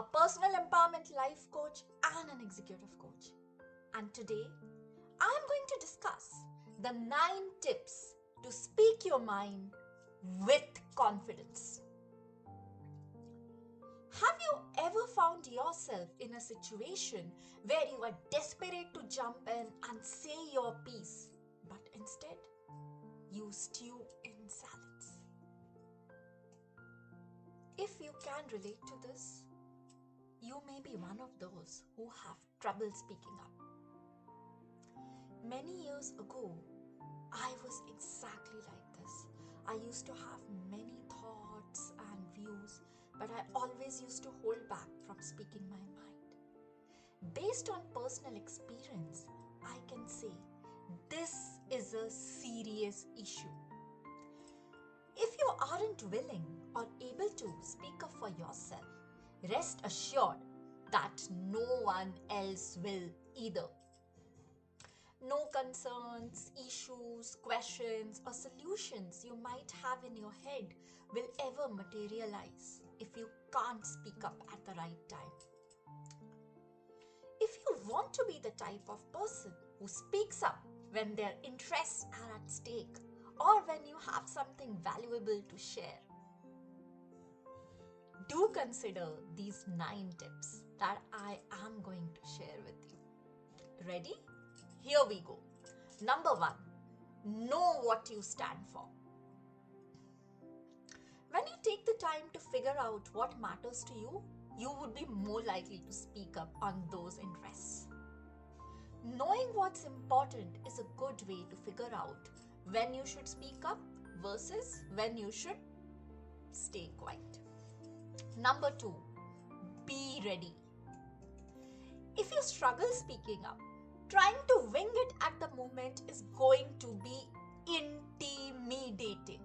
a personal empowerment life coach and an executive coach. And today, I'm going to discuss the 9 tips to speak your mind with confidence. Have you ever found yourself in a situation where you are desperate to jump in and say your piece, but instead you stew in silence? If you can relate to this, you may be one of those who have trouble speaking up. Many years ago, I was exactly like this. I used to have many thoughts and views, but I always used to hold back from speaking my mind. Based on personal experience, I can say this is a serious issue. If you aren't willing or able to speak up for yourself, rest assured that no one else will either. No concerns, issues, questions, or solutions you might have in your head will ever materialize if you can't speak up at the right time. If you want to be the type of person who speaks up when their interests are at stake or when you have something valuable to share, do consider these 9 tips that I am going to share with you. Ready? Here we go. Number 1, know what you stand for. When you take the time to figure out what matters to you, you would be more likely to speak up on those interests. Knowing what's important is a good way to figure out when you should speak up versus when you should stay quiet. Number 2, be ready. If you struggle speaking up, trying to wing it at the moment is going to be intimidating.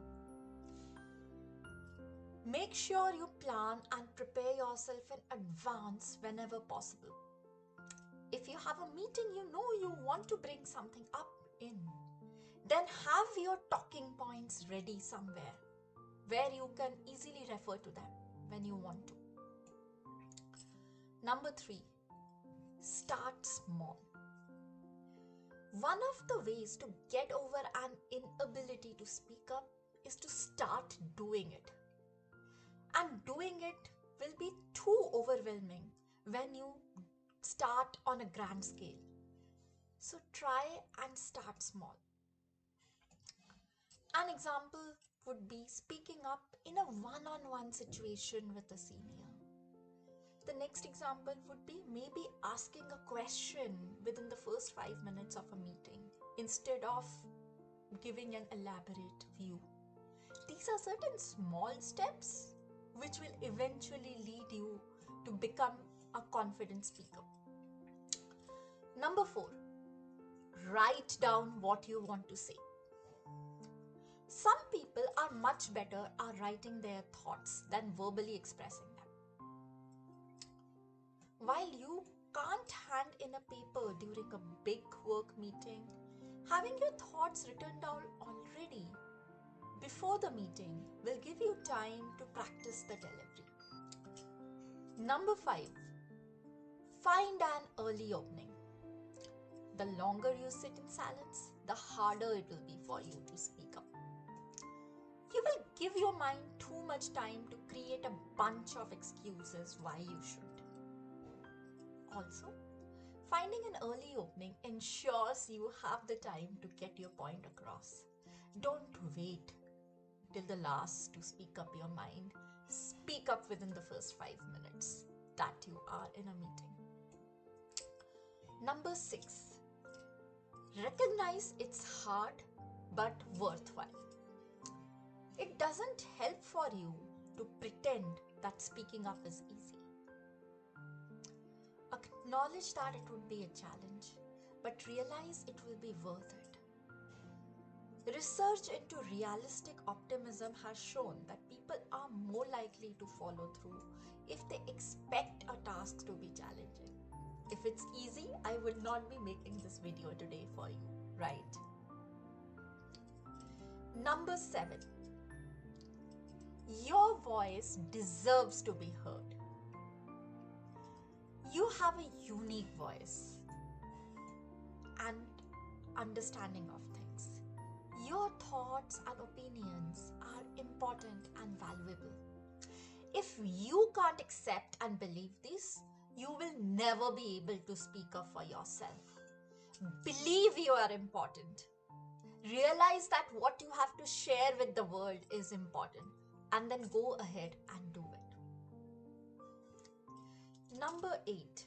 Make sure you plan and prepare yourself in advance whenever possible. If you have a meeting you want to bring something up in, then have your talking points ready somewhere where you can easily refer to them when you want to. Number 3, start small. One of the ways to get over an inability to speak up is to start doing it. And doing it will be too overwhelming when you start on a grand scale. So try and start small. An example would be speaking up in a one-on-one situation with a senior. The next example would be maybe asking a question within the first 5 minutes of a meeting instead of giving an elaborate view. These are certain small steps which will eventually lead you to become a confident speaker. Number 4, write down what you want to say. Some people are much better at writing their thoughts than verbally expressing them. While you can't hand in a paper during a big work meeting, having your thoughts written down already before the meeting will give you time to practice the delivery. Number 5, find an early opening. The longer you sit in silence, the harder it will be for you to speak up. You will give your mind too much time to create a bunch of excuses why you should. Also, finding an early opening ensures you have the time to get your point across. Don't wait till the last to speak up your mind. Speak up within the first 5 minutes that you are in a meeting. Number 6, recognize it's hard but worthwhile. It doesn't help for you to pretend that speaking up is easy. Acknowledge that it would be a challenge, but realize it will be worth it. Research into realistic optimism has shown that people are more likely to follow through if they expect a task to be challenging. If it's easy, I would not be making this video today for you, right? Number 7, your voice deserves to be heard. You have a unique voice and understanding of things. Your thoughts and opinions are important and valuable. If you can't accept and believe this, you will never be able to speak up for yourself. Believe you are important. Realize that what you have to share with the world is important, and then go ahead and do it. Number 8.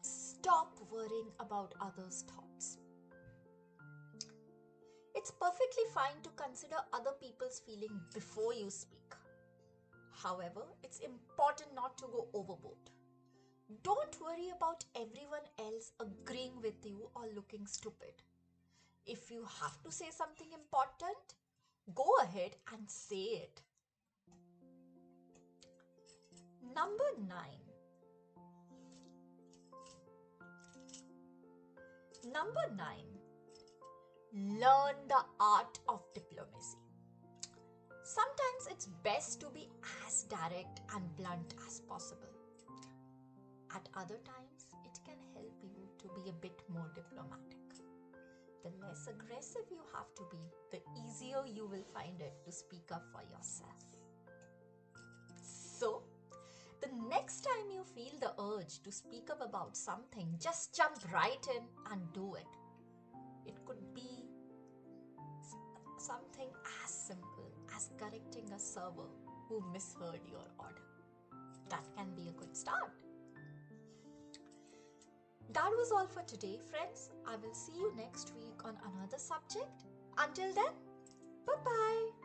Stop worrying about others' thoughts. It's perfectly fine to consider other people's feelings before you speak. However, it's important not to go overboard. Don't worry about everyone else agreeing with you or looking stupid. If you have to say something important, go ahead and say it. Number 9. Number 9. Learn the art of diplomacy. Sometimes it's best to be as direct and blunt as possible. At other times, it can help you to be a bit more diplomatic. The less aggressive you have to be, the easier you will find it to speak up for yourself. So, the next time you feel the urge to speak up about something, just jump right in and do it. It could be something as simple as correcting a server who misheard your order. That can be a good start. That was all for today, friends. I will see you next week on another subject. Until then, bye-bye.